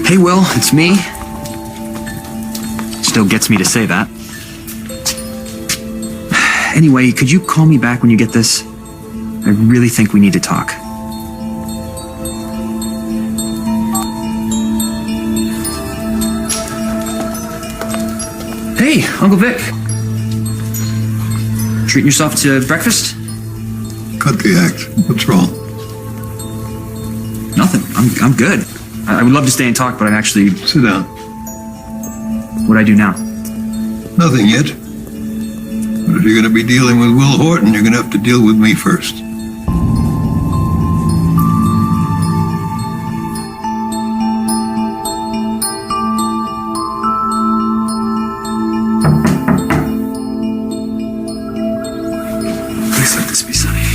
Hey, Will, it's me. Still gets me to say that. Anyway, could you call me back when you get this? I really think we need to talk. Hey, Uncle Vic. Treating yourself to breakfast? Cut the act. What's wrong? Nothing. I'm good. I would love to stay and talk, but I'm actually... Sit down. What'd I do now? Nothing yet. But if you're going to be dealing with Will Horton, you're going to have to deal with me first. Please let this be sunny.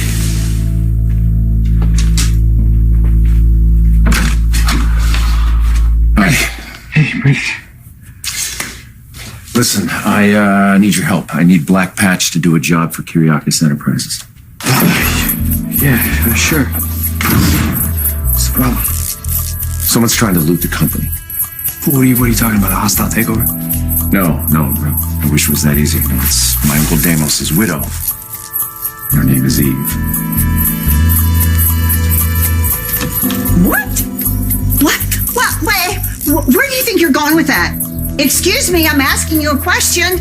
Hey, Brady. Listen, I need your help. I need Black Patch to do a job for Kyriakis Enterprises. Yeah, sure. What's the problem? Someone's trying to loot the company. What are you talking about? A hostile takeover? No, I wish it was that easy. No, it's my Uncle Damos's widow. Her name is Eve. What? Where do you think you're going with that? Excuse me, I'm asking you a question.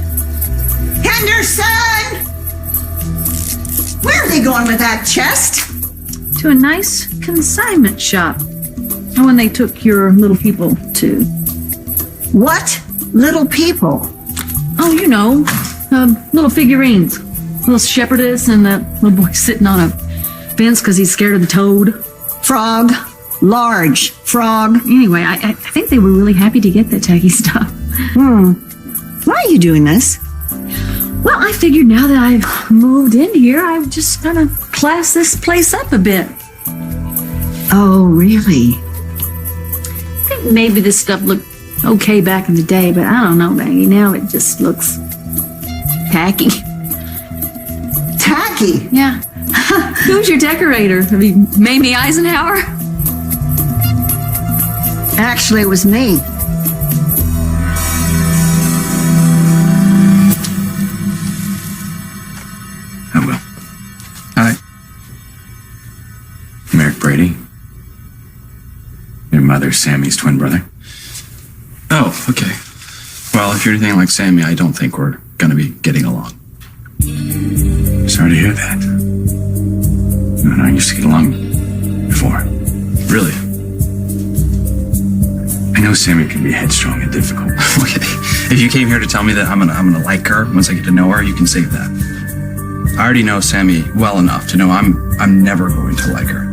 Henderson! Where are they going with that chest? To a nice consignment shop. The one they took your little people to. What little people? Oh, you know, little figurines. Little shepherdess and that little boy sitting on a fence because he's scared of the toad. Frog. Large frog. Anyway, I think they were really happy to get that tacky stuff. Why are you doing this? Well, I figured now that I've moved in here, I would just kind of class this place up a bit. Oh, really? I think maybe this stuff looked okay back in the day, but I don't know, Maggie. Now it just looks tacky. Tacky? Yeah. Who's your decorator? I mean, Mamie Eisenhower? Actually, it was me. I will. Hi. I'm Eric Brady. Your mother, Sammy's twin brother. Oh, okay. Well, if you're anything like Sammy, I don't think we're gonna be getting along. Sorry to hear that. You and I used to get along before. Really? I know Sammy can be headstrong and difficult. Okay. If you came here to tell me that I'm gonna like her once I get to know her, you can save that. I already know Sammy well enough to know I'm never going to like her.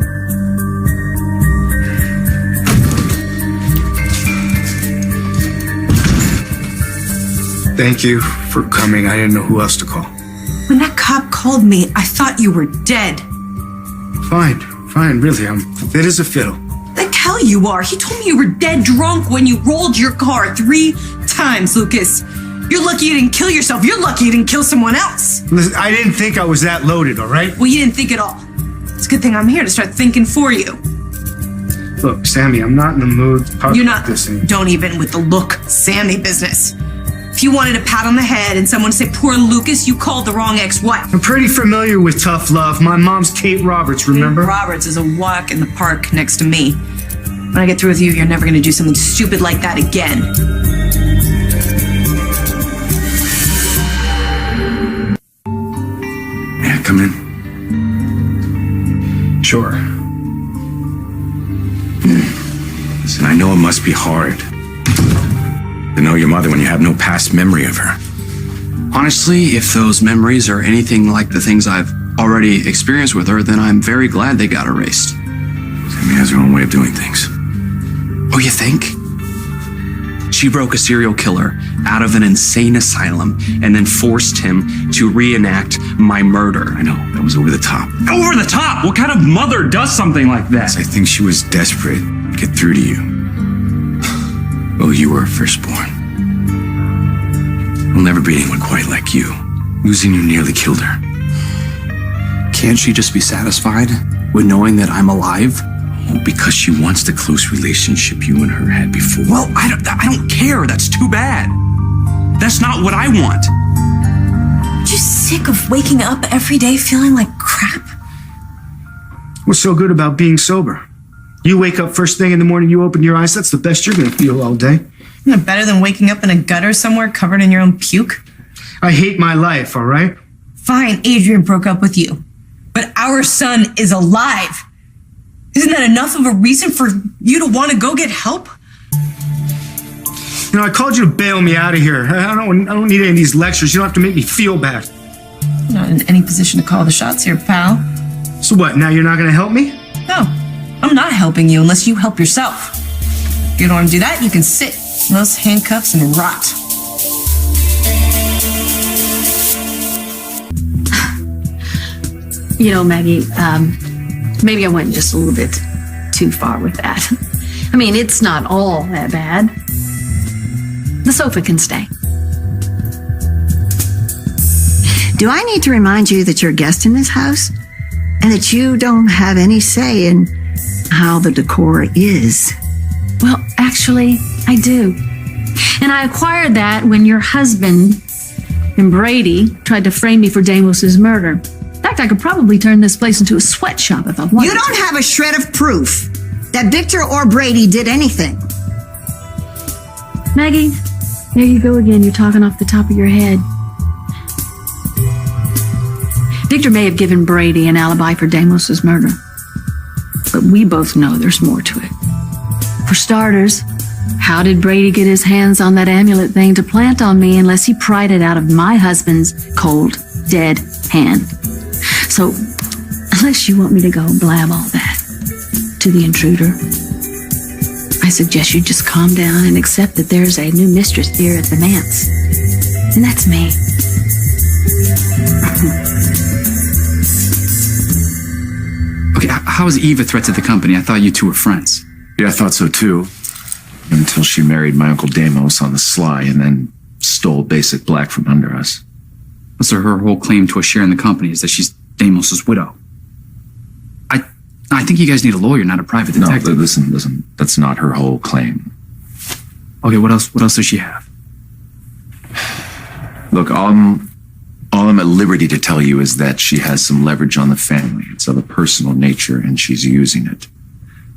Thank you for coming. I didn't know who else to call. When that cop called me, I thought you were dead. Fine, really. I'm fit as a fiddle. The hell you are. He told me you were dead drunk when you rolled your car 3 times, Lucas. You're lucky you didn't kill yourself. You're lucky you didn't kill someone else. Listen, I didn't think I was that loaded, all right? Well, you didn't think at all. It's a good thing I'm here to start thinking for you. Look, Sammy, I'm not in the mood to talk You're about not, this anymore. don't even with the look Sammy business. If you wanted a pat on the head and someone to say, poor Lucas, you called the wrong ex-wife. I'm pretty familiar with tough love. My mom's Kate Roberts, remember? Roberts is a walk in the park next to me. When I get through with you, you're never going to do something stupid like that again. Yeah, come in. Sure. Listen, I know it must be hard to know your mother when you have no past memory of her. Honestly, if those memories are anything like the things I've already experienced with her, then I'm very glad they got erased. Sammy has her own way of doing things. Oh, you think? She broke a serial killer out of an insane asylum and then forced him to reenact my murder. I know, that was over the top. Over the top? What kind of mother does something like that? I think she was desperate to get through to you. Well, you were her firstborn. There'll never be anyone quite like you. Losing you nearly killed her. Can't she just be satisfied with knowing that I'm alive? Because she wants the close relationship you and her had before. Well, I don't care. That's too bad. That's not what I want. Aren't you sick of waking up every day feeling like crap? What's so good about being sober? You wake up first thing in the morning, you open your eyes, that's the best you're going to feel all day. Isn't it better than waking up in a gutter somewhere covered in your own puke? I hate my life, all right? Fine, Adrian broke up with you. But our son is alive. Isn't that enough of a reason for you to want to go get help? You know, I called you to bail me out of here. I don't need any of these lectures. You don't have to make me feel bad. I'm not in any position to call the shots here, pal. So what, now you're not going to help me? No, I'm not helping you unless you help yourself. If you don't want to do that, you can sit in those handcuffs and rot. You know, Maggie, maybe I went just a little bit too far with that. I mean, it's not all that bad. The sofa can stay. Do I need to remind you that you're a guest in this house? And that you don't have any say in how the decor is? Well, actually, I do. And I acquired that when your husband and Brady tried to frame me for Damos's murder. In fact, I could probably turn this place into a sweatshop if I wanted You don't to. have a shred of proof that Victor or Brady did anything. Maggie, there you go again. You're talking off the top of your head. Victor may have given Brady an alibi for Damos's murder, but we both know there's more to it. For starters, how did Brady get his hands on that amulet thing to plant on me unless he pried it out of my husband's cold, dead hand? So, unless you want me to go blab all that to the intruder, I suggest you just calm down and accept that there's a new mistress here at the manse. And that's me. Okay, how is Eve a threat to the company? I thought you two were friends. Yeah, I thought so too. Until she married my Uncle Damos on the sly and then stole Basic Black from under us. So her whole claim to a share in the company is that she's Damos's widow. I think you guys need a lawyer, not a private No, detective. listen. That's not her whole claim. Okay, what else does she have? Look, all I'm at liberty to tell you is that she has some leverage on the family. It's of a personal nature, and she's using it.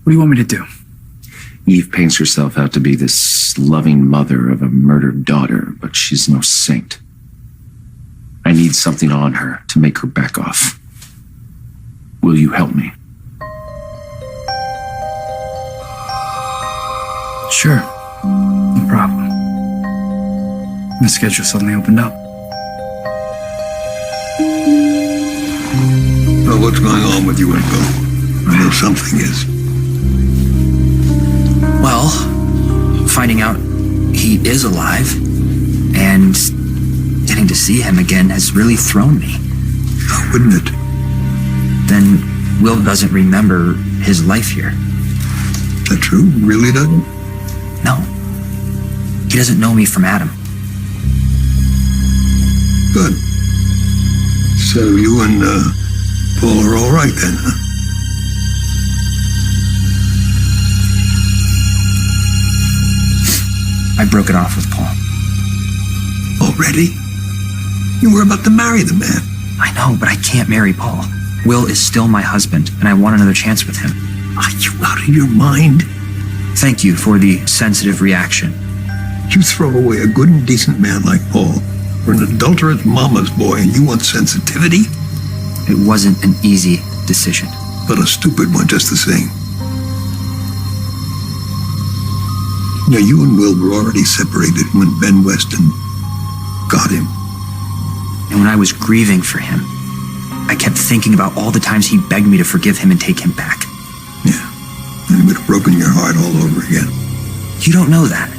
What do you want me to do? Eve paints herself out to be this loving mother of a murdered daughter, but she's no saint. I need something on her to make her back off. Will you help me? Sure. No problem. The schedule suddenly opened up. Well, what's going on with you and Bill? I know something is. Well, finding out he is alive and getting to see him again has really thrown me. Wouldn't it? Then Will doesn't remember his life here. Is that true? Really doesn't? No. He doesn't know me from Adam. Good. So you and Paul are all right then, huh? I broke it off with Paul. Already? You were about to marry the man. I know, but I can't marry Paul. Will is still my husband, and I want another chance with him. Are you out of your mind? Thank you for the sensitive reaction. You throw away a good and decent man like Paul for an adulterous mama's boy, and you want sensitivity? It wasn't an easy decision. But a stupid one just the same. Now, you and Will were already separated when Ben Weston got him. And when I was grieving for him, I kept thinking about all the times he begged me to forgive him and take him back. Yeah, and it would have broken your heart all over again. You don't know that.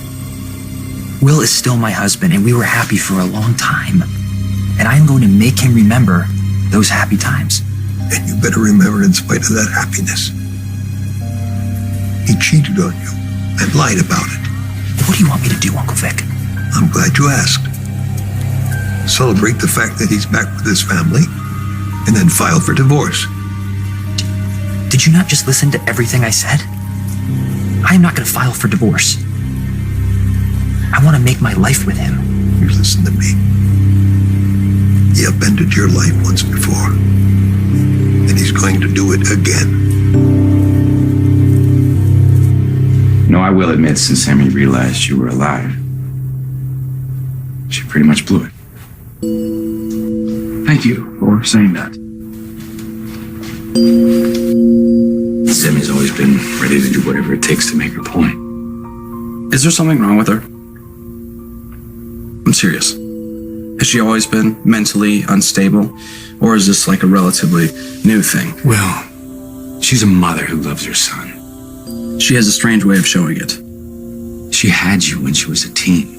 Will is still my husband, and we were happy for a long time. And I'm going to make him remember those happy times. And you better remember, in spite of that happiness, he cheated on you and lied about it. What do you want me to do, Uncle Vic? I'm glad you asked. Celebrate the fact that he's back with his family, and then file for divorce. Did you not just listen to everything I said? I am not going to file for divorce. I want to make my life with him. You listen to me. He upended your life once before, and he's going to do it again. No, I will admit, since Sammy realized you were alive, she pretty much blew it. Thank you for saying that. Sammy's always been ready to do whatever it takes to make her point. Is there something wrong with her? I'm serious. Has she always been mentally unstable? Or is this like a relatively new thing? Well, she's a mother who loves her son. She has a strange way of showing it. She had you when she was a teen.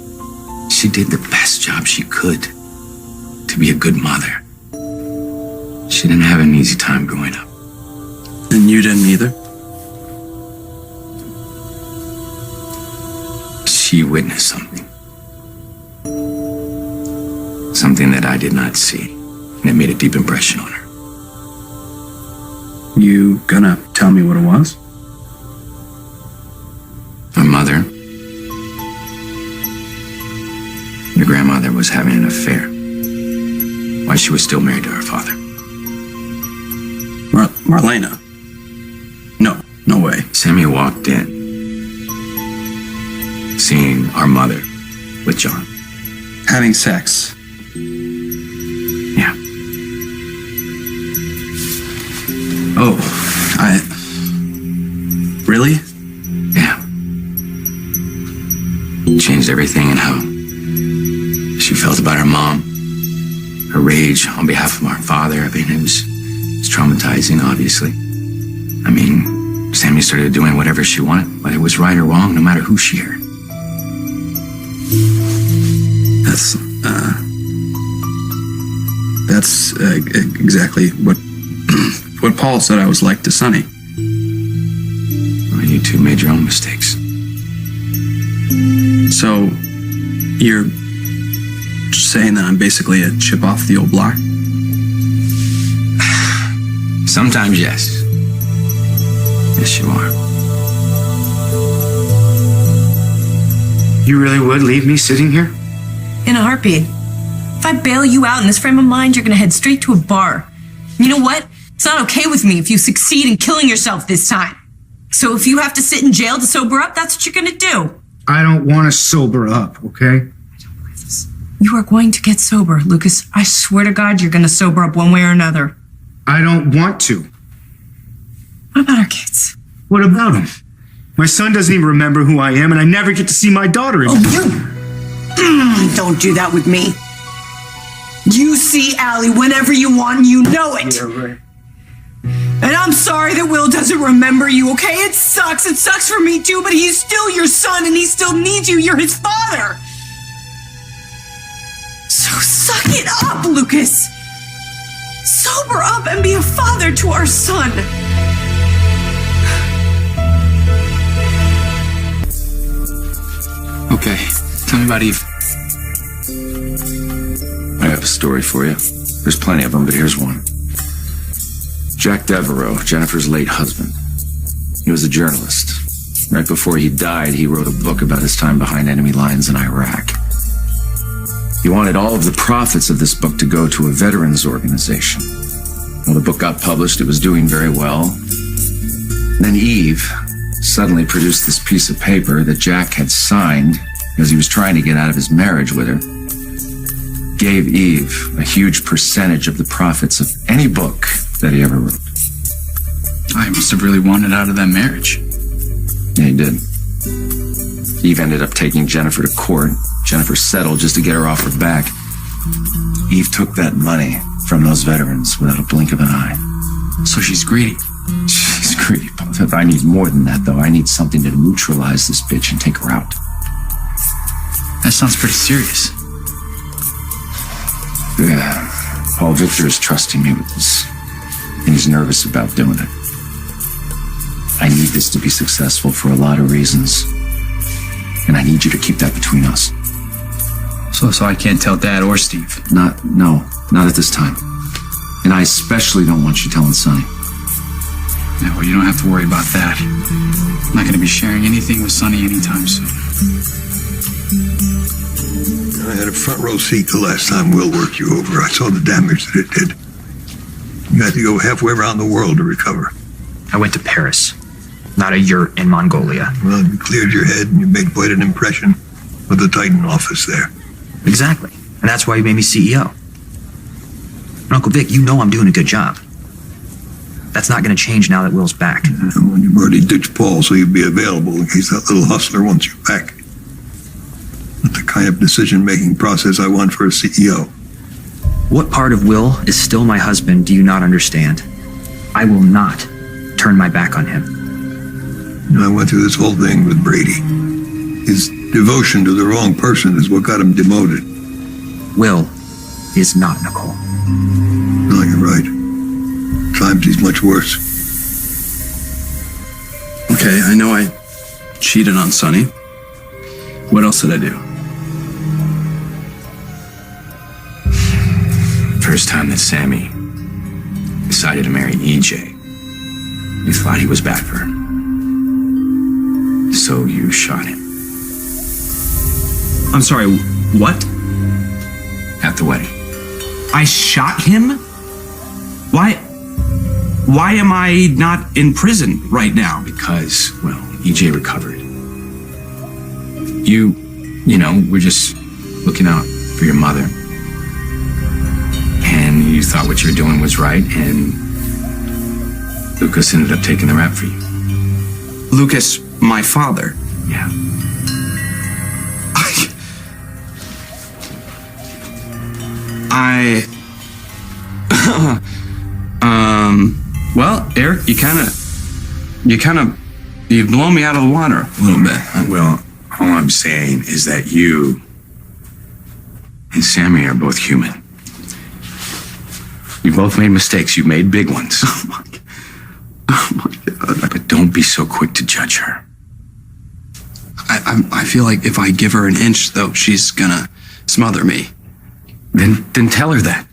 She did the best job she could to be a good mother. She didn't have an easy time growing up. And you didn't either? She witnessed something. Something that I did not see. And it made a deep impression on her. You gonna tell me what it was? Her mother, your grandmother, was having an affair while she was still married to her father. Marlena? No way. Sammy walked in, seeing our mother with John. Having sex? Yeah. Oh, Really? Yeah. Changed everything in how she felt about her mom, her rage on behalf of our father. I mean, it was traumatizing, obviously. I mean, Sammy started doing whatever she wanted, whether it was right or wrong, no matter who she heard. That's exactly what what Paul said I was like to Sonny. Well, you two made your own mistakes. So, you're saying that I'm basically a chip off the old block? Sometimes, yes. Yes, you are. You really would leave me sitting here? In a heartbeat. If I bail you out in this frame of mind, you're gonna head straight to a bar. You know what? It's not okay with me if you succeed in killing yourself this time. So if you have to sit in jail to sober up, that's what you're gonna do. I don't want to sober up, okay? You are going to get sober, Lucas. I swear to God, you're gonna sober up one way or another. I don't want to. What about our kids? What about them? My son doesn't even remember who I am, and I never get to see my daughter again. Don't do that with me. You see Allie whenever you want, and you know it. Yeah, right. And I'm sorry that Will doesn't remember you, okay? It sucks. It sucks for me too, but he's still your son and he still needs you. You're his father. So suck it up, Lucas. Sober up and be a father to our son. Okay, tell me about Eve. I have a story for you. There's plenty of them, but here's one. Jack Devereaux, Jennifer's late husband. He was a journalist. Right before he died, he wrote a book about his time behind enemy lines in Iraq. He wanted all of the profits of this book to go to a veterans organization. When the book got published, it was doing very well. Then Eve suddenly produced this piece of paper that Jack had signed because he was trying to get out of his marriage with her. Gave Eve a huge percentage of the profits of any book that he ever wrote. I must have really wanted out of that marriage. Yeah, he did. Eve ended up taking Jennifer to court. Jennifer settled just to get her off her back. Eve took that money from those veterans without a blink of an eye. So she's greedy. She's greedy. I need more than that, though. I need something to neutralize this bitch and take her out. That sounds pretty serious. Yeah. Paul Victor is trusting me with this, and he's nervous about doing it. I need this to be successful for a lot of reasons, and I need you to keep that between us. So I can't tell Dad or Steve. Not at this time. And I especially don't want you telling Sonny. Yeah, well, you don't have to worry about that. I'm not going to be sharing anything with Sonny anytime soon. I had a front row seat the last time Will worked you over. I saw the damage that it did. You had to go halfway around the world to recover. I went to Paris, not a yurt in Mongolia. Well, you cleared your head and you made quite an impression with the Titan office there. Exactly. And that's why you made me CEO. And Uncle Vic, you know I'm doing a good job. That's not going to change now that Will's back. Well, you've already ditched Paul, so you'll be available in case that little hustler wants you back. Not the kind of decision-making process I want for a CEO. What part of Will is still my husband do you not understand? I will not turn my back on him. You know, I went through this whole thing with Brady. His devotion to the wrong person is what got him demoted. Will is not Nicole. No, you're right. Times he's much worse. Okay, I know I cheated on Sonny. What else did I do? First time that Sammy decided to marry EJ, you thought he was bad for her. So you shot him I'm sorry, what? at the wedding. I shot him? Why am I not in prison right now? Because, well, EJ recovered. You know, we're just looking out for your mother. And you thought what you were doing was right, and Lucas ended up taking the rap for you. Lucas, my father. Yeah. Well, Eric, you've blown me out of the water a little bit. Well, all I'm saying is that you and Sammy are both human. You both made mistakes. You made big ones. Oh my God. But don't be so quick to judge her. I feel like if I give her an inch, though, she's gonna smother me. Then tell her that.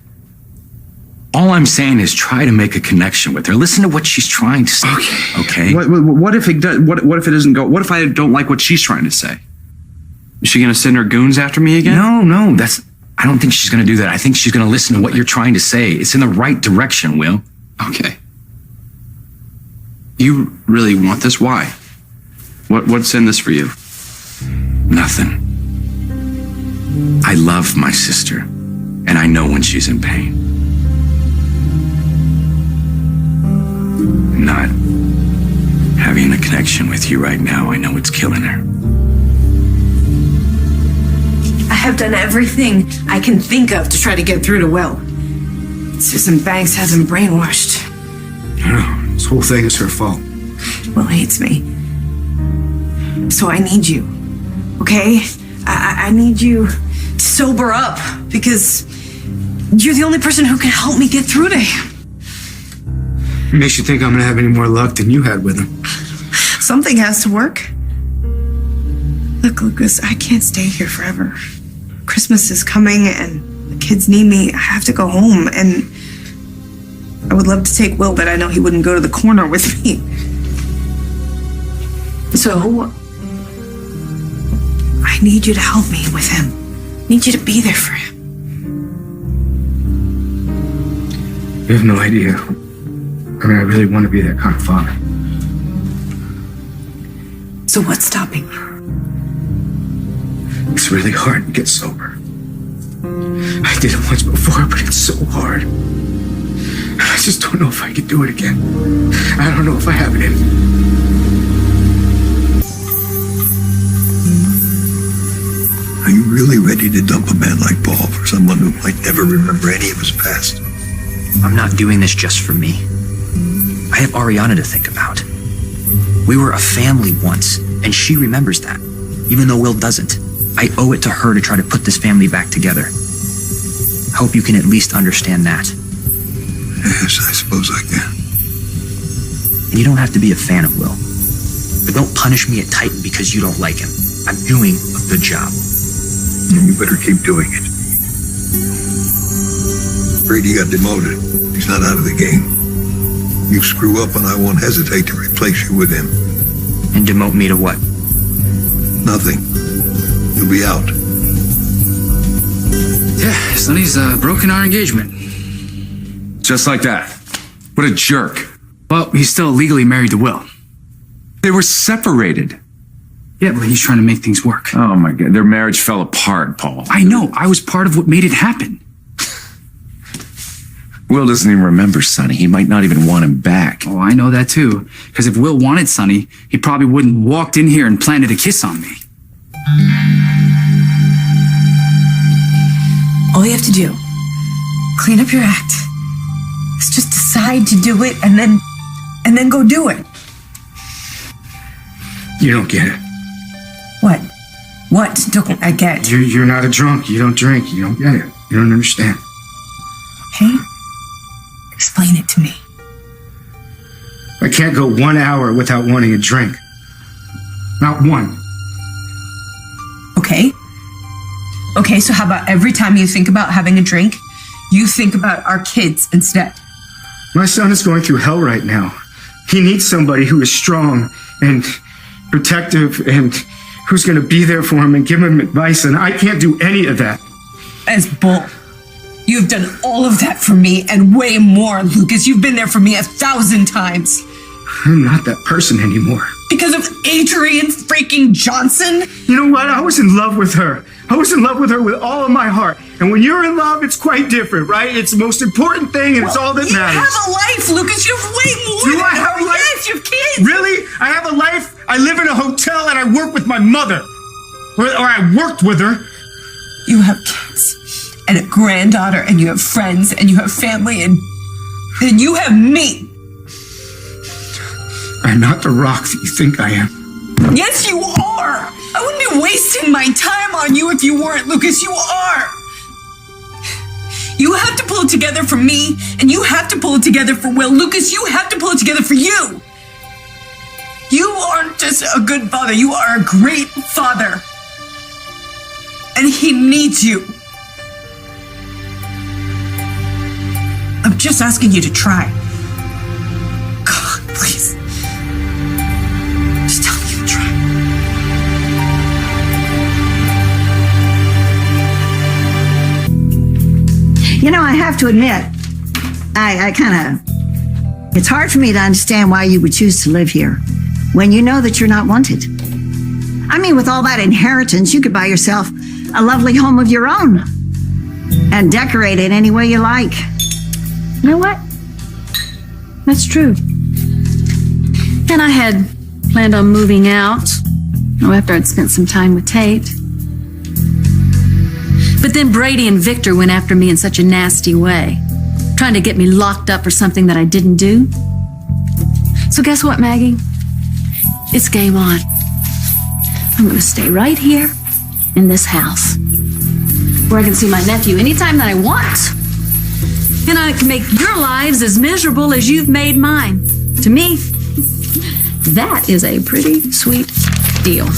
All I'm saying is try to make a connection with her. Listen to what she's trying to say. Okay? What if it does? What if it doesn't go? What if I don't like what she's trying to say? Is she gonna send her goons after me again? No. I don't think she's gonna do that. I think she's gonna listen to what you're trying to say. It's in the right direction, Will. Okay. You really want this? Why? What's in this for you? Nothing. I love my sister, and I know when she's in pain. Not having a connection with you right now, I know it's killing her. I have done everything I can think of to try to get through to Will. Susan Banks has him brainwashed. I know. This whole thing is her fault. Will hates me. So I need you, okay? I need you to sober up because you're the only person who can help me get through to him. It makes you think I'm gonna have any more luck than you had with him. Something has to work. Look, Lucas, I can't stay here forever. Christmas is coming and the kids need me. I have to go home, and I would love to take Will, but I know he wouldn't go to the corner with me. So, I need you to help me with him. I need you to be there for him. You have no idea. I mean, I really want to be that kind of father. So what's stopping you? It's really hard to get sober. I did it once before, but it's so hard. I just don't know if I can do it again. I don't know if I have it in me. Are you really ready to dump a man like Paul for someone who might never remember any of his past? I'm not doing this just for me. I have Ariana to think about. We were a family once, and she remembers that, even though Will doesn't. I owe it to her to try to put this family back together. I hope you can at least understand that. Yes, I suppose I can. And you don't have to be a fan of Will. But don't punish me at Titan because you don't like him. I'm doing a good job. You better keep doing it. Brady got demoted. He's not out of the game. You screw up and I won't hesitate to replace you with him. And demote me to what? Nothing. You'll be out. Yeah, Sonny's broken our engagement. Just like that. What a jerk. Well, he's still legally married to Will. They were separated. Yeah, but he's trying to make things work. Oh my God, their marriage fell apart, Paul. I know, I was part of what made it happen. Will doesn't even remember Sonny. He might not even want him back. Oh, I know that too. Because if Will wanted Sonny, he probably wouldn't walked in here and planted a kiss on me. All you have to do, clean up your act. Is just decide to do it and then go do it. You don't get it. What? What don't I get? You're not a drunk. You don't drink. You don't get it. You don't understand. Okay? Explain it to me. I can't go 1 hour without wanting a drink. Not one. Okay? Okay, so how about every time you think about having a drink, you think about our kids instead? My son is going through hell right now. He needs somebody who is strong and protective and who's going to be there for him and give him advice, and I can't do any of that. As bull. You've done all of that for me and way more, Lucas. You've been there for me 1,000 times. I'm not that person anymore. Because of Adrian freaking Johnson? You know what? I was in love with her. I was in love with her with all of my heart. And when you're in love, it's quite different, right? It's the most important thing, and it's all that matters. You have a life, Lucas. You have way more. Do than I have her. a life? Yes, you have kids. Really? I have a life? I live in a hotel and I work with my mother. Or I worked with her. You have kids and a granddaughter, and you have friends, and you have family, and you have me. I'm not the rock that you think I am. Yes, you are. I wouldn't be wasting my time on you if you weren't, Lucas. You are. You have to pull it together for me, and you have to pull it together for Will. Lucas, you have to pull it together for you. You aren't just a good father. You are a great father. And he needs you. I'm just asking you to try. God, please. Just tell me to try. You know, I have to admit, it's hard for me to understand why you would choose to live here when you know that you're not wanted. I mean, with all that inheritance, you could buy yourself a lovely home of your own and decorate it any way you like. You know what? That's true. And I had planned on moving out after I'd spent some time with Tate. But then Brady and Victor went after me in such a nasty way, trying to get me locked up for something that I didn't do. So guess what, Maggie? It's game on. I'm going to stay right here in this house, where I can see my nephew anytime that I want. And I can make your lives as miserable as you've made mine. To me, that is a pretty sweet deal.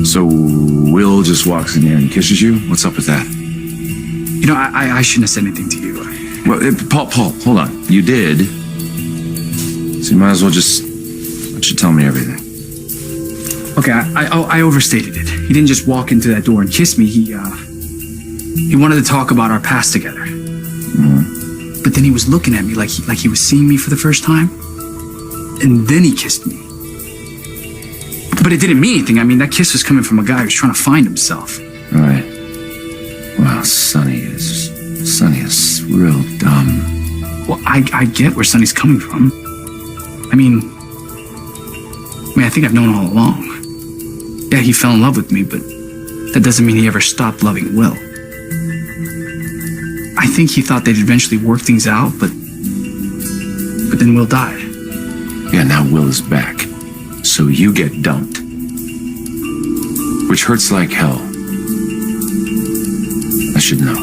So Will just walks in here and kisses you? What's up with that? You know, I shouldn't have said anything to you. Well, Paul, hold on. You did. So you might as well just let you tell me everything. Okay, I overstated it. He didn't just walk into that door and kiss me. He wanted to talk about our past together. Mm-hmm. But then he was looking at me like he was seeing me for the first time. And then he kissed me. But it didn't mean anything. I mean, that kiss was coming from a guy who's trying to find himself. Right. Wow, Sonny is real dumb. Well, I get where Sonny's coming from. I mean, I think I've known all along. Yeah, he fell in love with me, but that doesn't mean he ever stopped loving Will. I think he thought they'd eventually work things out, but then Will died. Yeah, now Will is back. So you get dumped. Which hurts like hell. I should know.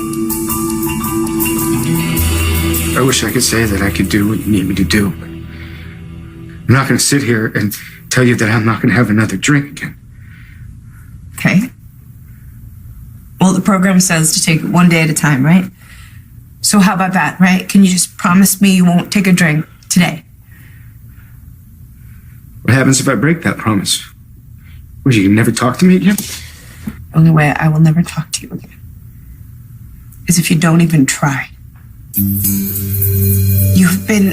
I wish I could say that I could do what you need me to do, but I'm not going to sit here and tell you that I'm not going to have another drink again. Okay. program says to take it one day at a time, right? So how about that, right? Can you just promise me you won't take a drink today? What happens if I break that promise? Would you never talk to me again? The only way I will never talk to you again is if you don't even try. You've been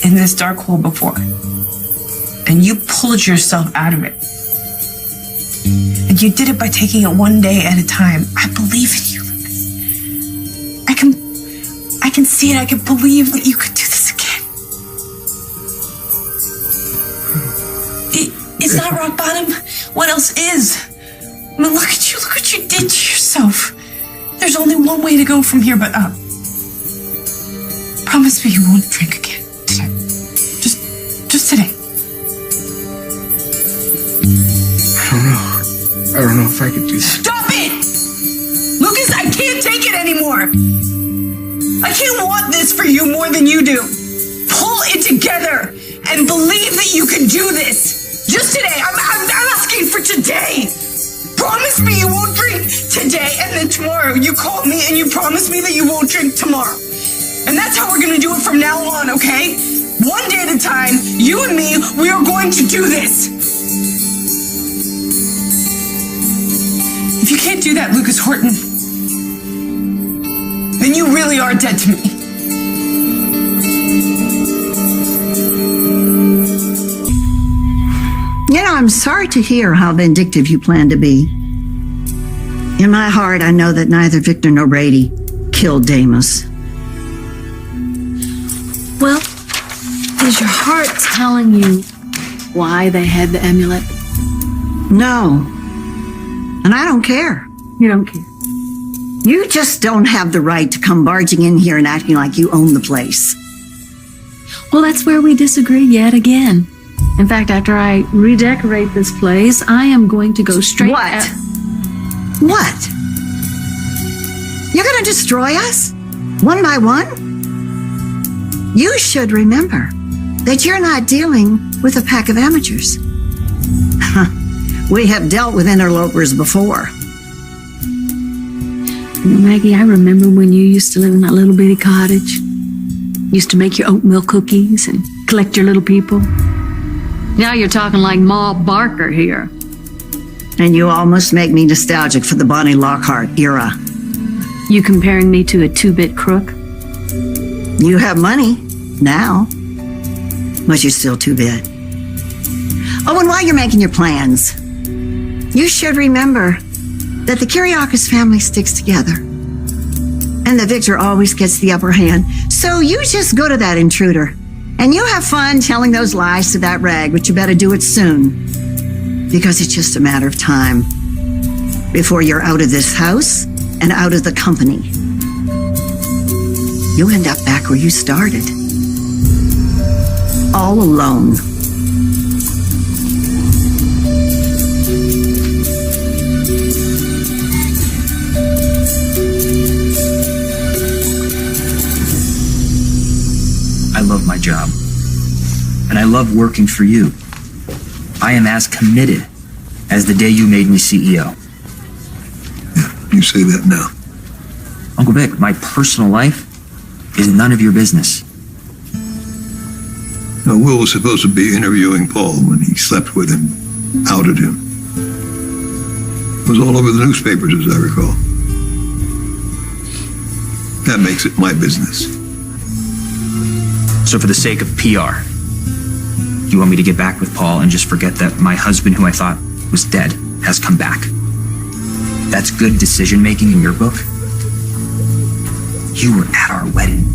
in this dark hole before, and you pulled yourself out of it. And you did it by taking it one day at a time. I believe in you, Lucas. I can see it. I can believe that you could do this again. It's not rock bottom. What else is? I mean, look at you. Look what you did to yourself. There's only one way to go from here but up. Promise me you won't drink again today. Just today. I don't know if I could do that. Stop it! Lucas, I can't take it anymore. I can't want this for you more than you do. Pull it together and believe that you can do this. Just today. I'm asking for today. Promise me you won't drink today, and then tomorrow you call me and you promise me that you won't drink tomorrow. And that's how we're gonna do it from now on, okay? One day at a time, you and me, we are going to do this. If you can't do that, Lucas Horton, then you really are dead to me. You know, I'm sorry to hear how vindictive you plan to be. In my heart, I know that neither Victor nor Brady killed Deimos. Well, is your heart telling you why they had the amulet? No. And I don't care. You don't care. You just don't have the right to come barging in here and acting like you own the place. Well, that's where we disagree yet again. In fact, after I redecorate this place, I am going to go straight What? What? You're gonna destroy us? One by one? You should remember that you're not dealing with a pack of amateurs. We have dealt with interlopers before. You know, Maggie, I remember when you used to live in that little bitty cottage. Used to make your oatmeal cookies and collect your little people. Now you're talking like Ma Barker here. And you almost make me nostalgic for the Bonnie Lockhart era. You comparing me to a two-bit crook? You have money now, but you're still 2-bit. Oh, and while you're making your plans, you should remember that the Kyriakis family sticks together and that Victor always gets the upper hand. So you just go to that intruder and you have fun telling those lies to that rag, but you better do it soon because it's just a matter of time before you're out of this house and out of the company. You end up back where you started, all alone. I love my job. And I love working for you. I am as committed as the day you made me CEO. Yeah, you say that now. Uncle Vic, my personal life is none of your business. Now, Will was supposed to be interviewing Paul when he slept with him, outed him. It was all over the newspapers, as I recall. That makes it my business. So for the sake of PR, you want me to get back with Paul and just forget that my husband, who I thought was dead, has come back? That's good decision making in your book? You were at our wedding.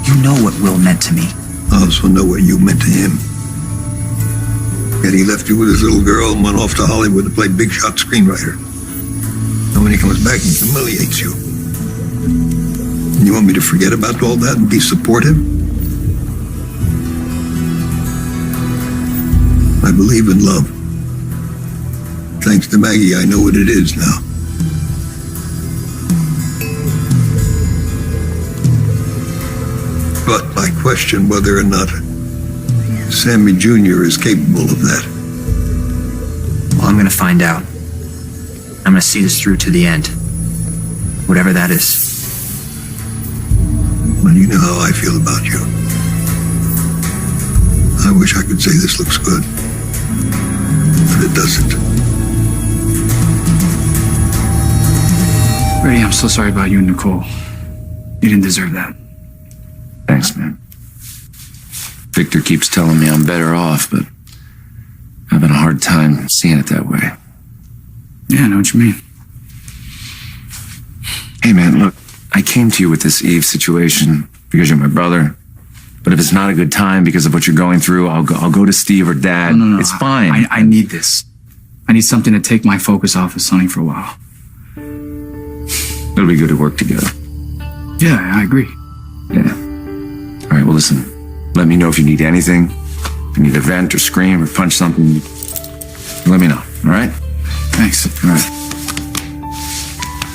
You know what Will meant to me. I also know what you meant to him. Yet he left you with his little girl and went off to Hollywood to play big shot screenwriter. And when he comes back, he humiliates you. And you want me to forget about all that and be supportive? I believe in love. Thanks to Maggie, I know what it is now. But I question whether or not Sammy Jr. is capable of that. Well, I'm going to find out. And I'm gonna see this through to the end. Whatever that is. Well, you know how I feel about you. I wish I could say this looks good, but it doesn't. Brady, I'm so sorry about you and Nicole. You didn't deserve that. Thanks, man. Victor keeps telling me I'm better off, but I'm having a hard time seeing it that way. Yeah, I know what you mean. Hey, man, look, I came to you with this Eve situation because you're my brother. But if it's not a good time because of what you're going through, I'll go to Steve or Dad. No. It's fine. I need this. I need something to take my focus off of Sonny for a while. It'll be good to work together. Yeah, I agree. Yeah. All right, well, listen. Let me know if you need anything. If you need to vent or scream or punch something, let me know, all right? Thanks. All right.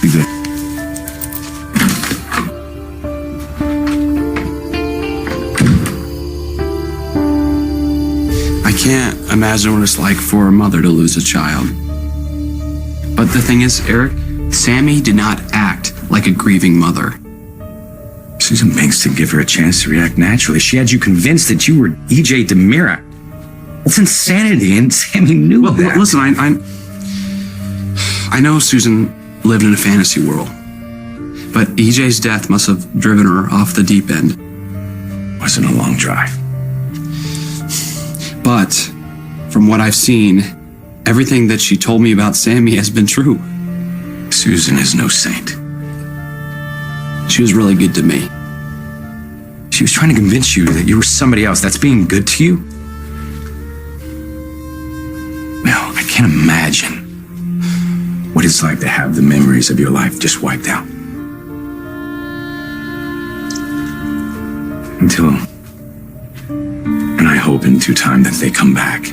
Be good. I can't imagine what it's like for a mother to lose a child. But the thing is, Eric, Sammy did not act like a grieving mother. Susan Banks didn't give her a chance to react naturally. She had you convinced that you were EJ Demira. That's insanity, and Sammy knew that. Listen, I know Susan lived in a fantasy world, but EJ's death must have driven her off the deep end. Wasn't a long drive. But from what I've seen, everything that she told me about Sammy has been true. Susan is no saint. She was really good to me. She was trying to convince you that you were somebody else. That's being good to you? Well, I can't imagine what it's like to have the memories of your life just wiped out. Until, and I hope in due time that they come back.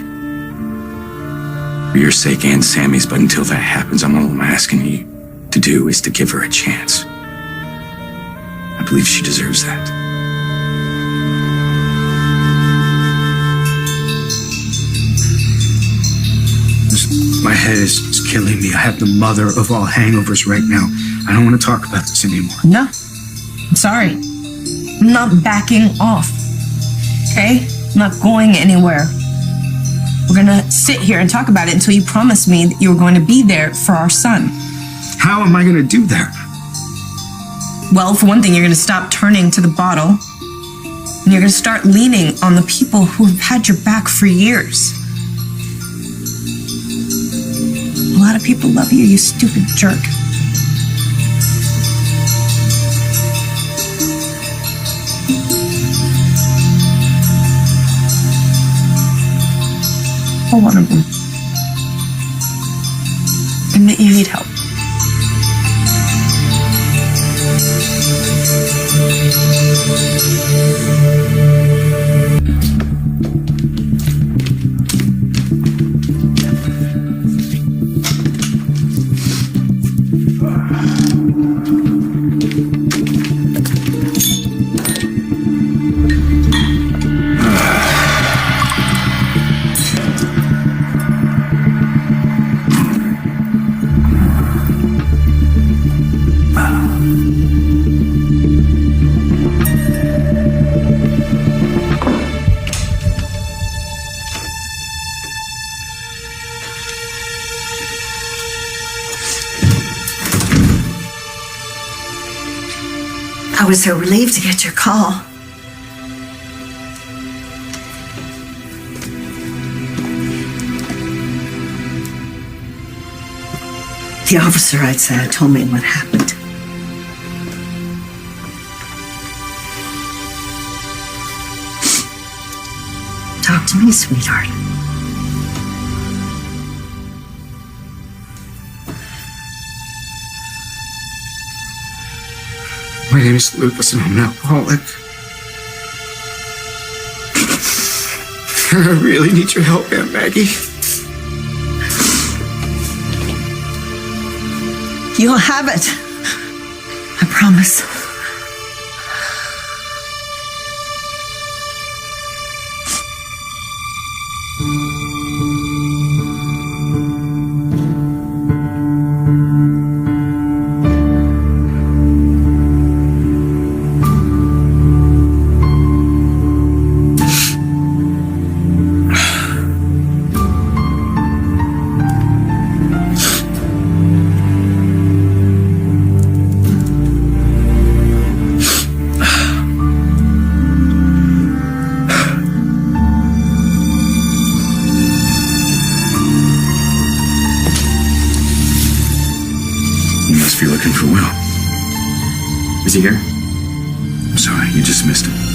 For your sake and Sammy's, but until that happens, all I'm asking you to do is to give her a chance. I believe she deserves that. My head is killing me. I have the mother of all hangovers right now. I don't want to talk about this anymore. No. I'm sorry. I'm not backing off. Okay? I'm not going anywhere. We're gonna sit here and talk about it until you promise me that you're going to be there for our son. How am I going to do that? Well, for one thing, you're gonna stop turning to the bottle. And you're gonna start leaning on the people who have had your back for years. A lot of people love you, you stupid jerk. Or one of them. Admit you need help. I was so relieved to get your call. The officer outside told me what happened. Talk to me, sweetheart. My name is Lucas and I'm an alcoholic. And I really need your help, Aunt Maggie. You'll have it. I promise. Is he here? I'm sorry, you just missed him.